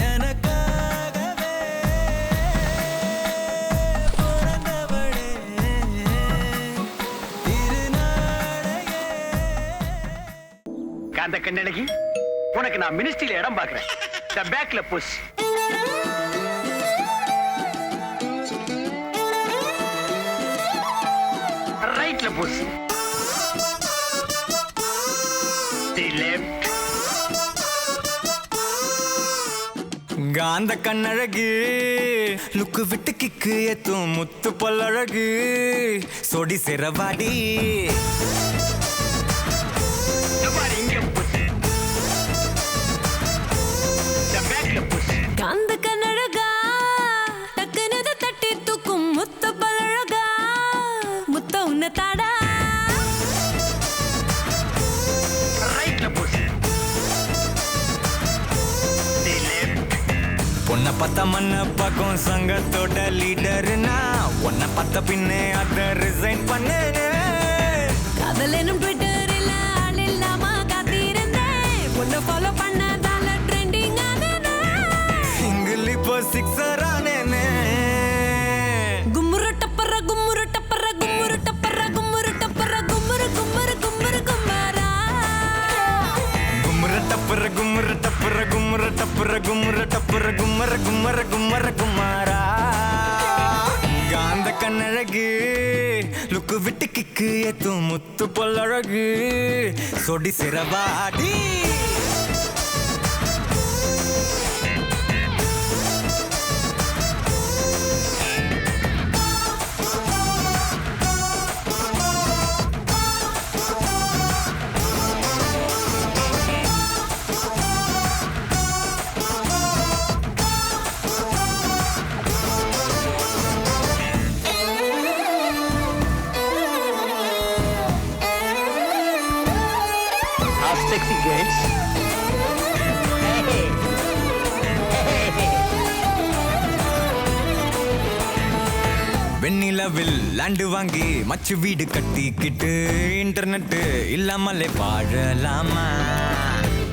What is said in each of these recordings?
எனக்காகவே பிறந்தவளே திருநாளையே. காந்த கண்ணழகி, உனக்கு நான் மினிஸ்ட்ரியில இடம் பாக்குறேன். த பேக்ல புஷ். ரைட்ல புஷ். The left. காந்த கண்ணழகு லுக்கு விட்டு கிக்கு ஏத்தும் முத்து பல்லழகு சொடி சிறவாடி இங்க புஷ். த பேக்ல புஷ். காந்த கண்ணழகா டக்குனு தட்டி தூக்கும் முத்த பழகா முத்த உன்ன தாடா ரைட்ல புஷ். The left. பொண்ண பத்த மண்ண பக்கம் சங்கத்தோட லீடர்னா உன்னை பத்த பின்னே அத ரிசைன் பண்ணேனே. காதல் எனும் ட்விட்டரில் ஆள் இல்லாம காத்திருந்தேன் உன்னை ஃபாலோ பண்ணதால ட்ரெண்டிங் ஆனேனே. சிங்கிள் இப்போ சிக்ஸர் ஆனேனே. கும்முரு டப்பர கும்முரு டப்பர கும்முரு டப்பர கும்முரு டப்பர கும்முரு கும்முரு கும்முரு கும்மாரா கும்முற டப்புற கும்முற டப்புற கும்முற டப்புற கும்முற டப்புற கும்மர கும்மர கும்மர குமாரா. காந்த கண்ணழகு லுக்கு விட்டு கிக்கு ஏத்தும் முத்து பொல்லழகு சொடி சிறவாடி. Sexy girls. வெண்ணிலவில் லேண்டு வாங்கி மச்சு வீடு கட்டிக்கிட்டு இன்டர்நெட் இல்லாமலே வாழலாமா.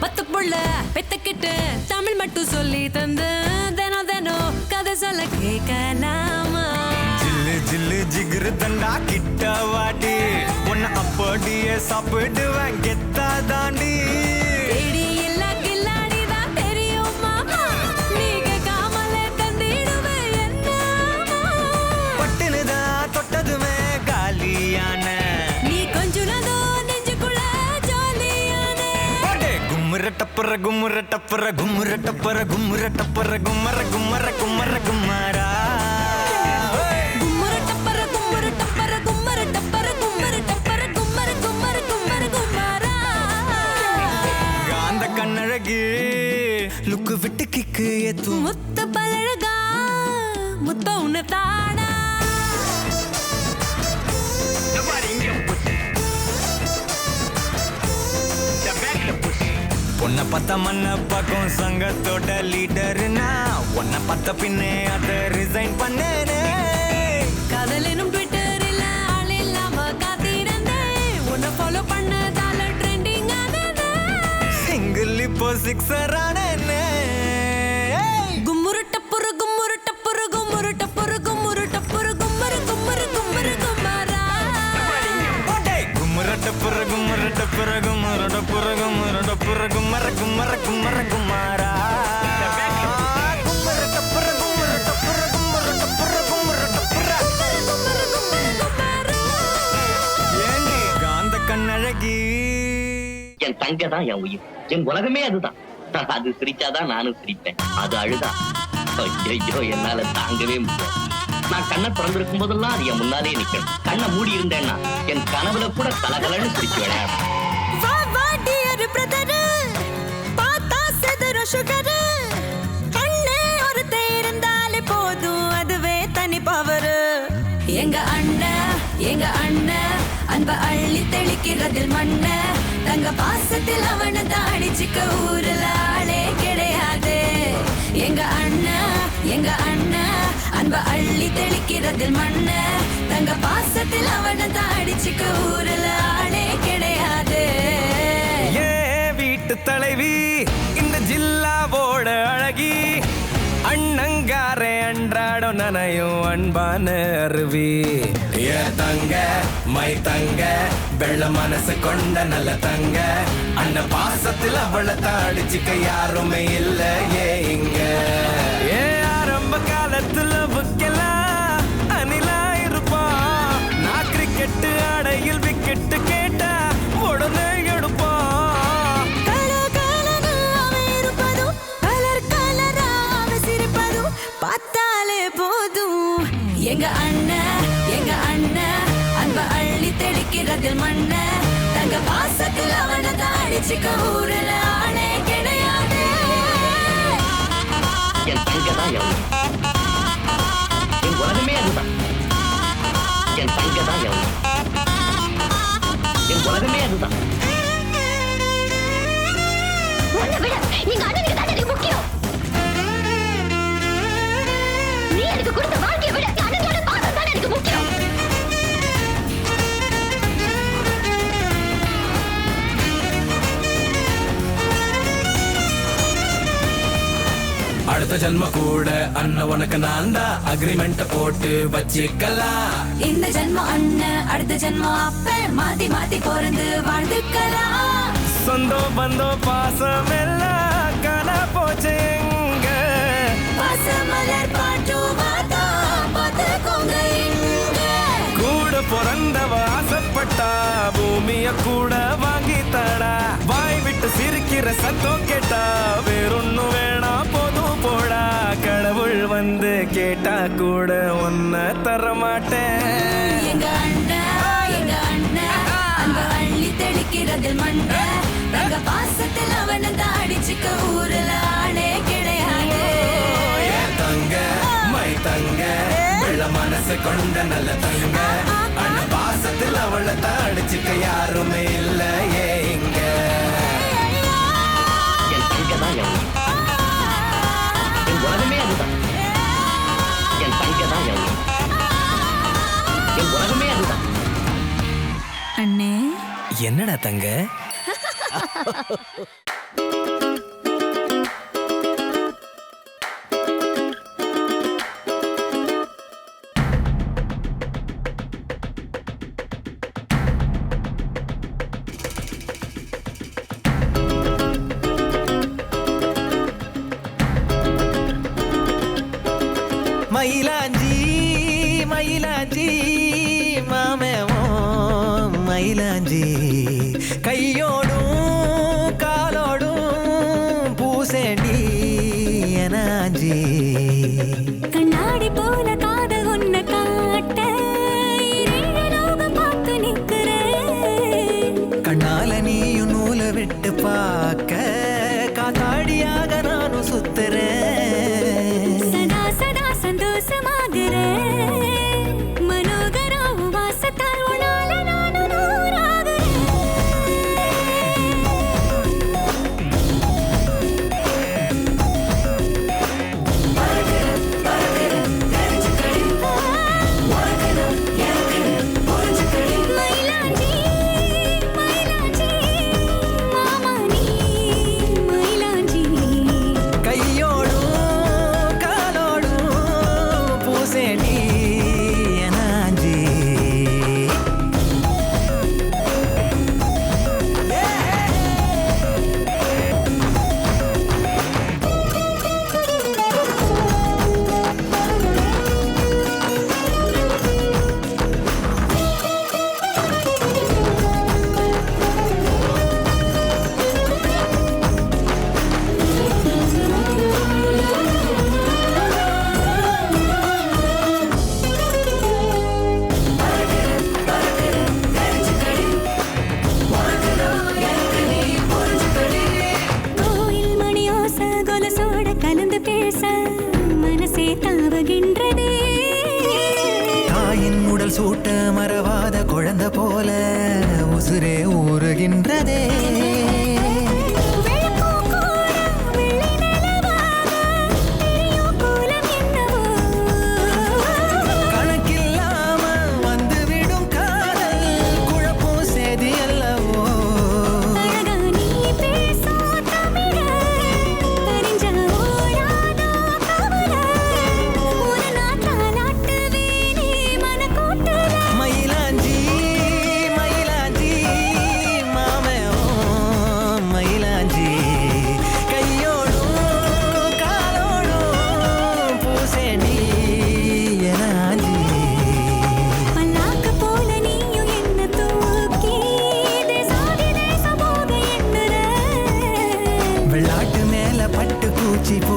பத்து புள்ள பெத்துக்கிட்டு தமிழ் மட்டும் சொல்லி தந்து தினம் தினம் கதை சொல்ல கேட்கலாமா. ஜில்லு ஜில்லு ஜிகிரு தண்டா கிட்ட வாடி உன்னை அப்படியே சாப்பிடுவேன் கெத்தா தாண்டி. தேடி இல்ல கில்லாடிதான் தெரியும் மாமா நீங்க காமலே தந்திடுவேன் என்ன பட்டுனுதான் தொட்டதுமே காலியான நீ கொஞ்சுனதோ நெஞ்சுக்குள்ள ஜாலியானே. கும்முற டப்பர கும்முற டப்பர கும்முற டப்பர கும்முற டப்பர கும்மர கும்மர கும்மர கும்மாரா. கும்முரு டப்பர கும்முரு டப்பர கும்மரு டப்பர கும்மரு டப்பர கும்மரு கும்மரு கும்மரு கும்மாரா. காந்த கண்ணழகு லுக்கு விட்டு கிக்கு ஏத்தும் முத்த பழகா முத்த உன்ன தாடா இங்க புஷ். த பேக்ல புஷ். பொண்ண பத்த மண்ண பக்கம் சங்கத்தோட லீடர்னா உன்னை பத்த பின்னே அத ரிசைன் பண்ணேனே. காதல் எனும் ட்விட்டரில் ஆள் இல்லாம காத்திருந்தேன் உன்னை ஃபாலோ பண்ணதால ட்ரெண்டிங் ஆனேனே. சிங்கிள் இப்போ சிக்ஸர் ஆனேனே. கும்முரு டப்புரு கும்முரு டப்புரு கும்முரு டப்புரு கும்முரு டப்புரு கும்மரு கும்மரு கும்மரு கும்மாரா. கும்முற டப்புற கும்முற டப்புற கும்முற டப்புற கும்முற டப்புற கும்மர கும்மர கும்மர குமாரா. கும்முற டப்புற கும்முற டப்புற கும்முற டப்புற கும்முற டப்புற. கும்மரு கும்மரு கும்மாரா. ஏண்டி காந்த கண்ணழகி என் தங்க தான் என் உயிர், என் உலகமே அதுதான். அது சிரிச்சாதான் நானும் சிரிப்பேன், அது அழுதா ஐயோ என்னால தாங்கவே முடியாது. நான் கண்ணை திறந்திருக்கும் போதெல்லாம் அது என் முன்னாலே நிக்கணும். கண்ணை மூடி இருந்தேன்னா என் கனவுல கூட கலகலன்னு சிரிச்சு விளையாடும். வா வா டியர் பிரதர் பாத்தா செதற சுகர் கண்ணே ஒருத்தே இருந்தாலே போதும் அதுவே தனி பவர். எங்க அண்ணன் அன்ப அள்ளி தெளிக்கிறதில் மண்ண தங்க பாசத்தில் அவனை தாடிச்சுக்க ஊருல ஆளே கிடையாது. எங்க அண்ணன் அன்ப அள்ளி தெளிக்கிறதில் மண்ண தங்க பாசத்தில் அவனை தாடிச்சுக்க ஊருல ஆளே கிடையாது. ஏ வீட்டு தலைவி இந்த ஜில்லாவோட அழகி அண்ணங்காரே அன்றாடம் நனையும் அன்பான அருவி ஏ தங்க மை தங்க வெள்ள மனசு கொண்ட நல்ல தங்க அந்த பாசத்தில் அவளை தாடிச்சுக்க யாருமே இல்ல ஏ இங்க ஏ ஆரம்ப காலத்துல புக்கலாம் அணிலா இருப்பான் நான் கிரிக்கெட்டு அடையில் விக்கெட்டு கேட்டா உடனே எடுப்பான் பார்த்தாலே போதும் எங்க அண்ணன் அன்ப அள்ளி தெளிக்கிறதில் மண்ண தங்க பாசத்தில் அவனை தாடிச்சுக்க ஊரில் ஆனே கிடையாது என் தங்கதான் என் உலகமே அதுதான் என் தங்கதான் என் உலகமே அதுதான் உன்னை விட எங்க அண்ணனுக்கு தான் எனக்கு முக்கியம். நீ எனக்கு கொடுத்த வாழ்க்கையை விட அண்ணனோட பாசம் தான் எனக்கு முக்கியம். அடுத்த ஜன்ம கூட அண்ணன் உனக்கு நான் தான் அக்ரிமெண்ட் போட்டு வச்சுக்கலாம் இந்த ஜென்மம் அண்ணன் அடுத்த ஜென்மம் அப்ப மாத்தி மாத்தி பிறந்து வாழ்ந்துக்கலாம் சொந்தம் பந்தம் பாசம் எல்லாம் காண போச்சு எங்க பாசமலர் பாட்டுவாதா பார்த்துக்கோங்க எங்க கூட பிறந்தவ ஆசைப்பட்டா பூமிய கூட வாங்கி தடா வாய் விட்டு சிரிக்கிற சத்தம் கேட்டா வேறொன்னு வேணா போதும் போடா கடவுள் வந்து கேட்டா கூட ஒன்ன தர மாட்டேன் எங்க அண்ணன் அன்ப அள்ளி தெளிக்கிறதில் மண்ண தங்க பாசத்தில் அவனை தாடிச்சுக்க ஊரில் ஆளே கிடையாது ஏன் தங்க மை தங்க வெள்ள மனசு கொண்ட நல்ல தங்க அண்ண பாசத்தில் அவளை தாடிச்சுக்க யாருமே இல்ல ஏ இங்க என் தங்கதான் என் உலகமே அதுதான் என் தங்கதான் என் உலகமே அதுதான் அண்ணே என்னடா தங்க மயிலாஞ்சி மயிலாஞ்சி மாமேவோ மயிலாஞ்சி கையோடும் காலோடும் பூசேண்டி எனாஞ்சி கண்ணாடி போல காதல் உன்னை காட்ட பார்த்து நிற்கிறேன் கண்ணால நீயும் நூலை விட்டு பார்க்க காத்தாடியாக நானும் சுத்துறேன் சதா சதா சந்தோஷமாகிறேன் மனோகர வாசத்தால் உன்னால நானும் நூறாகிறேன் மயிலாஞ்சி மயிலாஞ்சி மாமா நீ மயிலாஞ்சி கையோடும் காலோடும் பூசேண்டி எனாஞ்சி கோயில் மணியோச கொலசோட கலந்து பேச மனசே தாவுகின்றதே தாயின் உடல் சூட்ட மறவாத குழந்தை போல உசுரே ஊறுகின்றதே வெள்ளப்பூ கூட வெள்ளை நிலவாக தெரியும் கோலம் என்னவோ கணக்கில்லாம வந்துவிடும் காதல் குழப்பம் செய்தி அல்லவோ அழகா நீ பேசும் தமிழே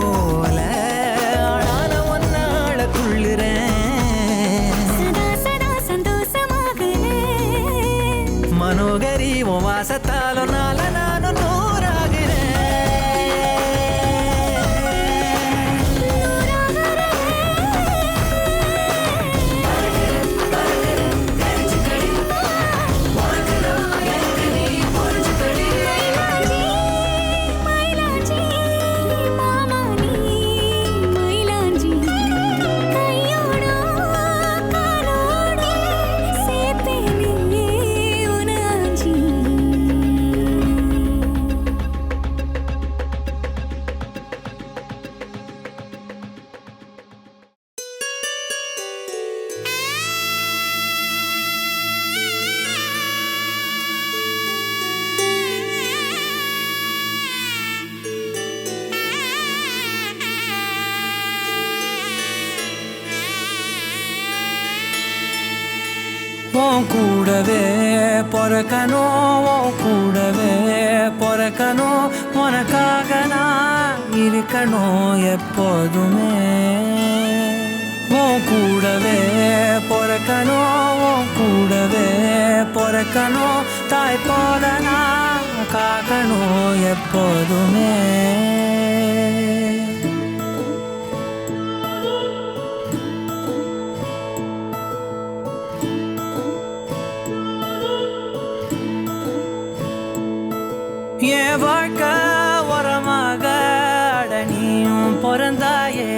போல ஆளான ஒன்னாள துள்ளுறேன் சதா சதா சந்தோஷமாக மனோகரி உன் வாசத்தாலும் நால நானும் நூறாகிறேன் உன் கூடவே பொறக்கணும் உன் கூடவே பொறக்கணும் உனக்காக நான் இருக்கணும் எப்போதுமே உன் கூடவே பொறக்கணும் உன் கூடவே பொறக்கணும் தாய் போல நான் காக்கணும் எப்போதுமே என் வாழ்க்கை உரமாக அடனியும் பிறந்தாயே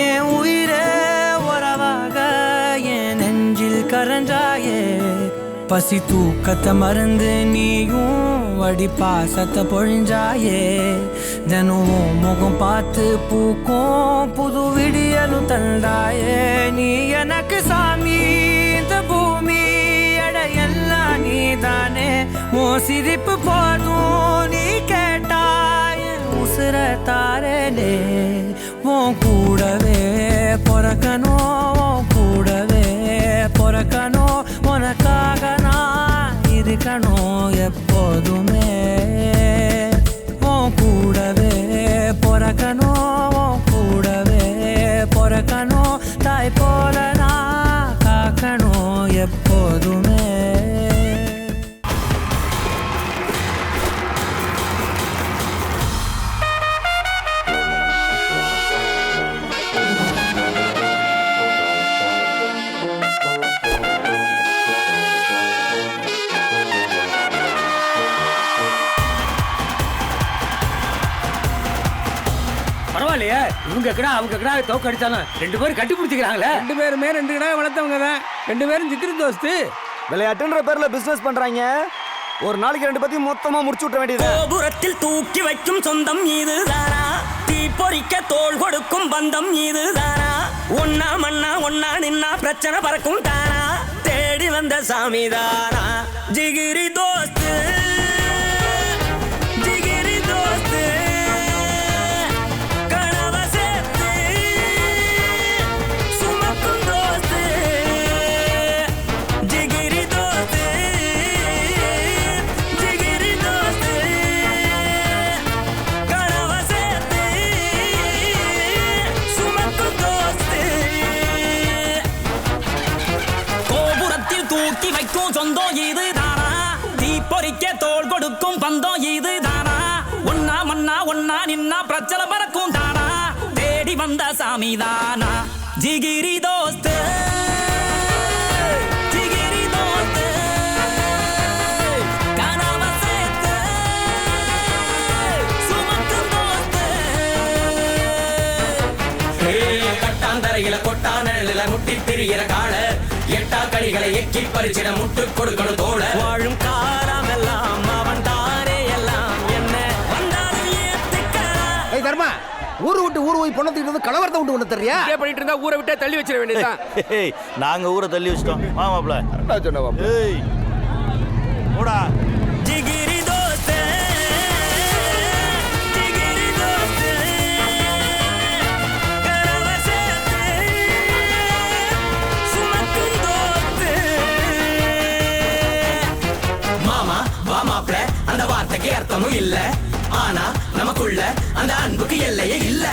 என் உயிரே உறவாக என் நெஞ்சில் கரஞ்சாயே பசி தூக்கத்தை மறந்து நீயும் அடி பாசத்தை பொழிஞ்சாயே தினம் முகம் பார்த்து பூக்கும் புது விடியலும் தந்தாயே நீ எனக்கு சாமி இந்த பூமி எல்லாம் நீதானே உன் சிரிப்பு போதும் நீ கேட்டாய் உசுர தாரலே உன் கூடவே பொறக்கணும் உன் கூடவே பொறக்கணும் உனக்காக நான் இருக்கணும் எப்போதுமே உன் கூடவே பொறக்கணும் உன் கூடவே பொறக்கணும் தாய் போல நான் காக்கணும் எப்போதுமே பரவாயில்லையே இவங்க கடா அவங்க கடா தோக்க அடிச்சாலும் 2 பேரும் கட்டி பிடிச்சிக்கிறாங்களே 2 பேருமே 2 கடை வளர்த்தவங்க தான் 2 பேரும் ஜிகிரி தோஸ்து விளையாட்டுன்ற பேர்ல பிசினஸ் பண்றாங்க ஒரு நாளைக்கு 2 பத்தி மொத்தமா முடிச்சு விட்ட வேண்டியது கோபுரத்தில் தூக்கி வைக்கும் சொந்தம் இதுதானா தீப்பொறிக்க தோள் கொடுக்கும் பந்தம் இதுதானா ஒன்னா மண்ணா ஒன்னா நின்னா பிரச்சனை பறக்கும் தானா தேடி வந்த சாமி தானா ஜிகிரி தோஸ்து ஜிகிரி தோஸ்து கனவ சேர்த்து சுமக்கும் தோஸ்து ஜிகிரி தோஸ்து ஜிகிரி தோஸ்து கனவ சேர்த்து சுமக்கும் தோஸ்து கோபுரத்தில் தூக்கி வைக்கும் சொந்தம் இது தானா தீப்பொறிக்க தோள் கொடுக்கும் பந்தம் இது தானா ஒன்னா மண்ணா ஒன்னா நின்னா பிரச்சனை பறக்கும் தானா தேடி வந்த சாமி தானா ஜிகிரி தோஸ்து ஜிகிரி தோஸ்து கனவ சேர்த்து சுமக்கும் தோஸ்து கட்டாந்தரையில கொட்டா நிழலில முட்டி திரிகிற கால எட்டா கடிகளை எக்கி பறிச்சிட முட்டு கொடுக்கணும் தோழ வாழும் காலம் எல்லாம் அவன் தானே எல்லாம் என்ன வந்தாலும் ஏத்துக்கலாம். ஏய் தர்மா ஊரு விட்டு ஊர் போய் பொண்ணத்துக்கிட்டு கலவரத்தை விட்டு ஒண்ணு தெரியா இதே பண்ணிட்டு இருந்தா ஊரை விட்டே தள்ளி வச்சிட வேண்டியதுதான் நாங்க ஊரை தள்ளி வச்சிட்டோம் மாமாப்ல சொன்னவா ஏய் போடா ஜிகிரி தோஸ்து ஜிகிரி தோஸ்து கனவ சேர்த்து சுமக்கும் தோஸ்து மாமா வா மாப்ள அந்த வார்த்தைக்கு அர்த்தமும் இல்ல ஆனா நமக்குள்ள அந்த அன்பு நட்புக்கு எல்லையே இல்ல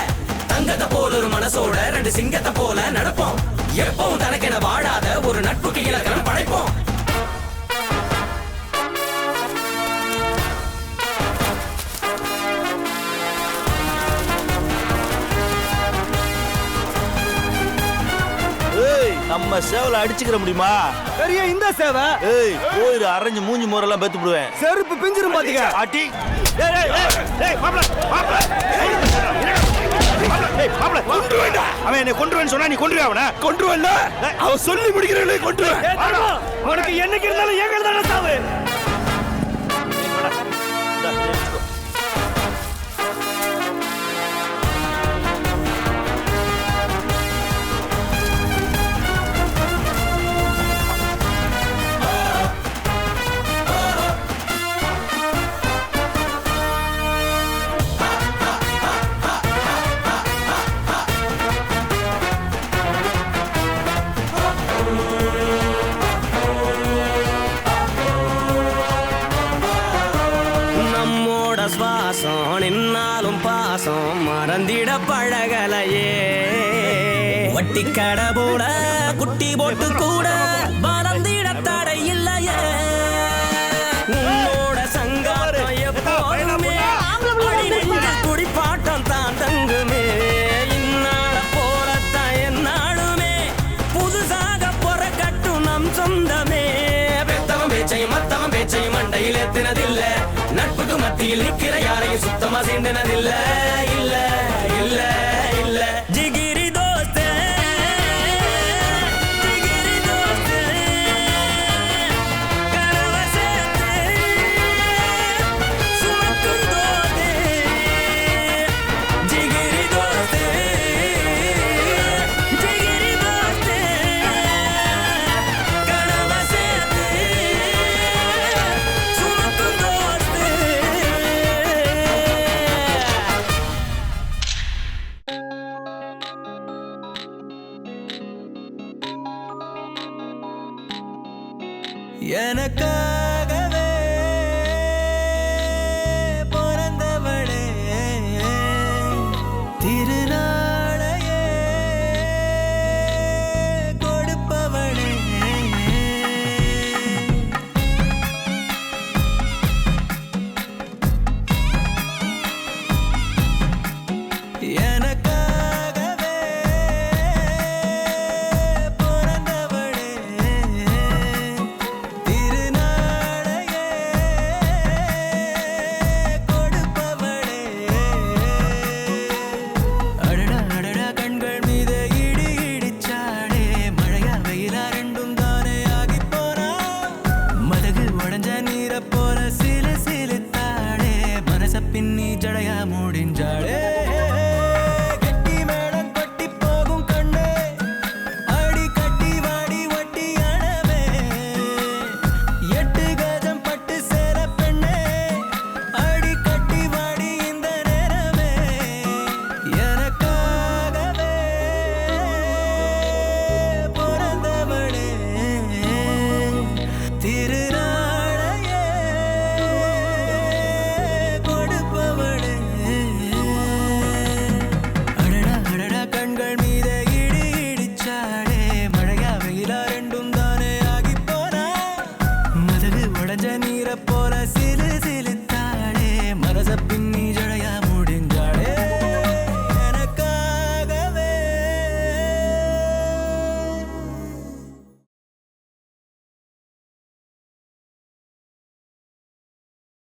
தங்கத்தை போல ஒரு மனசோட ரெண்டு சிங்கத்தை போல நடப்போம் எப்பவும் தனக்கென வாழாத ஒரு நட்புக்கு இலக்கணம் படைப்போம் நம்ம சேவலை அடிச்சுக்கிற முடியுமா? பெரிய இந்த சேவை ஏய் போயிரு அரைஞ்சு மூஞ்சி முறையெல்லாம் பெத்து விடுவேன். செருப்பு பிஞ்சிரும் பாத்தீங்க. அடி டேய் டேய் டேய் மாப்ள மாப்ள டேய் மாப்ள கொன்றுவேண்டா. அவன் என்ன கொன்றுவேன்னு சொன்னா நீ கொன்றுவே அவன? கொன்றுவேன்டா. அவன் சொல்லி முடிக்கிறேனே கொன்றுவே. உனக்கு என்னைக்கு இருந்தாலும் ஏகல தான சாவு. சுவாசம் நின்னாலும் பாசம் மறந்திட பழகலையே வட்டி கடை போல குட்டி போட்டு கூட மறந்திட தடை இல்லையே உன்னோட சங்காரம் எப்போதுமே குடிப்பாட்டம் தான் தங்குமே இன்னால போலத்தான் என்னாலுமே புதுசாக பொறக்கட்டும் நம் சொந்தமே பெத்தவன் பேச்சையும் மத்தவன் பேச்சையும் மண்டையில் எத்தினதில்ல நட்புக்கு மத்தியில் நிக்கிற யாரையும் சுத்தமா சேர்ந்தனதில்ல இல்ல இல்ல இல்ல ஜிகிரி தோஸ்தே ஜிகிரி தோஸ்தே கனவ சேர்த்தே சுமக்கும் தோதே ஜிகிரி தோஸ்தே ஜிகிரி தோஸ்தே கனவ சேர்த்தே சுமக்கும் தோஸ்தே எனக்காகவே பிறந்தவளே திருநாளையே கொடுப்பவளே எனக்கு